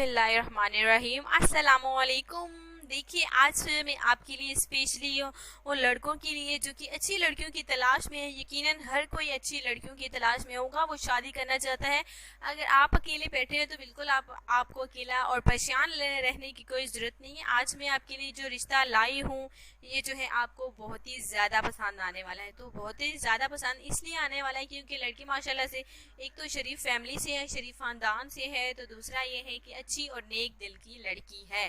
बिस्मिल्लाहिर्रहमानिर्रहीम। अस्सलामुअलैकुम। देखिए, आज मैं आपके लिए स्पेशली उन लड़कों के लिए जो कि अच्छी लड़कियों की तलाश में है। यकीनन हर कोई अच्छी लड़कियों की तलाश में होगा, वो शादी करना चाहता है। अगर आप अकेले बैठे हैं तो बिल्कुल आपको अकेला और परेशान रहने की कोई ज़रूरत नहीं है। आज मैं आपके लिए जो रिश्ता लाई हूँ, ये जो है आपको बहुत ही ज़्यादा पसंद आने वाला है। तो बहुत ही ज़्यादा पसंद इसलिए आने वाला है क्योंकि लड़की माशाल्लाह से एक तो शरीफ फैमिली से है, शरीफ ख़ानदान से है, तो दूसरा ये है कि अच्छी और नेक दिल की लड़की है।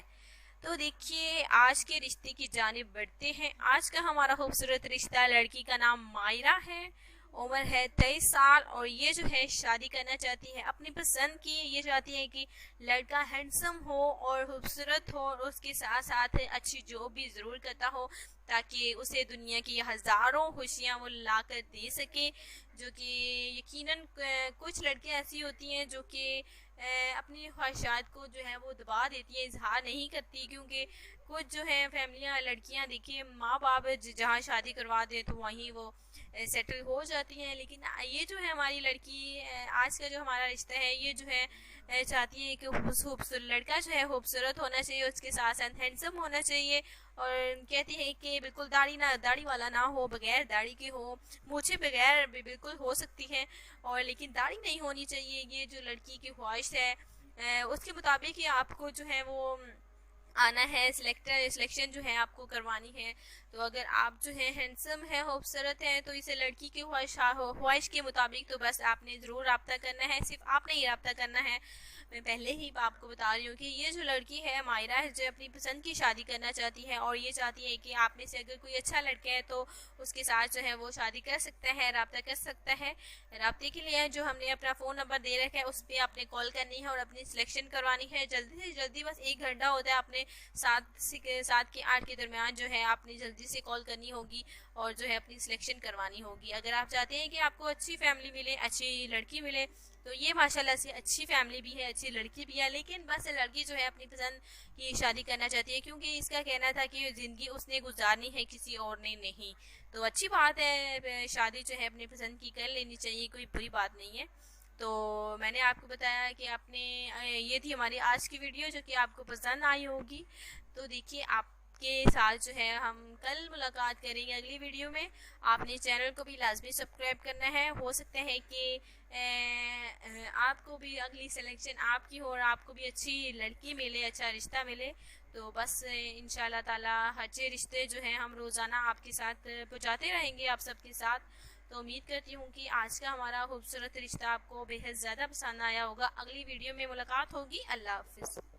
तो देखिए, आज के रिश्ते की जानिब बढ़ते हैं। आज का हमारा खूबसूरत रिश्ता, लड़की का नाम मायरा है, उम्र है 23 साल और ये जो है शादी करना चाहती है अपनी पसंद की। ये चाहती है कि लड़का हैंडसम हो और खूबसूरत हो और उसके साथ साथ अच्छी जॉब भी ज़रूर करता हो, ताकि उसे दुनिया की हज़ारों खुशियाँ वो ला कर दे सके। जो कि यकीनन कुछ लड़कियाँ ऐसी होती हैं जो कि अपनी ख्वाहिशात को जो है वो दबा देती है, इजहार नहीं करती, क्योंकि कुछ जो है फैमिलियाँ लड़कियाँ देखिए माँ बाप जहाँ शादी करवा दे तो वहीं वो सेटल हो जाती हैं। लेकिन ये जो है हमारी लड़की, आज का जो हमारा रिश्ता है, ये जो है चाहती है कि खूबसूरत लड़का जो है खूबसूरत होना चाहिए, उसके साथ साथ हैंडसम होना चाहिए। और कहती है कि बिल्कुल दाढ़ी वाला ना हो, बगैर दाढ़ी के हो, मूछें बगैर भी बिल्कुल हो सकती हैं, और लेकिन दाढ़ी नहीं होनी चाहिए। ये जो लड़की की ख्वाहिश है, उसके मुताबिक ही आपको जो है वो आना है, सिलेक्शन जो है आपको करवानी है। तो अगर आप जो है हैंडसम है, खूबसूरत है, तो इसे लड़की की ख्वाहिश के मुताबिक तो बस आपने ज़रूर रब्ता करना है। सिर्फ आपने ही रब्ता करना है। मैं पहले ही आपको बता रही हूँ कि ये जो लड़की है मायरा है, जो अपनी पसंद की शादी करना चाहती है और ये चाहती है कि आप में से अगर कोई अच्छा लड़का है तो उसके साथ जो है वो शादी कर सकता है, रब्ता कर सकता है। रब्ते के लिए जो हमने अपना फ़ोन नंबर दे रखा है उस पर आपने कॉल करनी है और अपनी सिलेक्शन करवानी है। जल्दी से जल्दी, बस 1 घंटा होता है, आपने 7 के 8 के दरमियान जो है आपने जल्दी से कॉल करनी होगी और जो है अपनी सिलेक्शन करवानी होगी। अगर आप चाहते हैं कि आपको अच्छी फैमिली मिले, अच्छी लड़की मिले, तो ये माशाल्लाह से अच्छी फैमिली भी है, अच्छी लड़की भी है। लेकिन बस लड़की जो है अपनी पसंद की शादी करना चाहती है, क्योंकि इसका कहना था कि ज़िंदगी उसने गुजारनी है, किसी और ने नहीं। तो अच्छी बात है, शादी जो है अपनी पसंद की कर लेनी चाहिए, कोई बुरी बात नहीं है। तो मैंने आपको बताया कि आपने ये थी हमारी आज की वीडियो, जो कि आपको पसंद आई होगी। तो देखिए, आपके साथ जो है हम कल मुलाकात करेंगे अगली वीडियो में। आपने चैनल को भी लाजमी सब्सक्राइब करना है। हो सकता है कि आपको भी अगली सिलेक्शन आपकी हो और आपको भी अच्छी लड़की मिले, अच्छा रिश्ता मिले। तो बस इंशाल्लाह ताला अच्छे रिश्ते जो हैं हम रोज़ाना आपके साथ पहुँचाते रहेंगे, आप सबके साथ। तो उम्मीद करती हूँ कि आज का हमारा खूबसूरत रिश्ता आपको बेहद ज़्यादा पसंद आया होगा। अगली वीडियो में मुलाकात होगी। अल्लाह हाफिज़।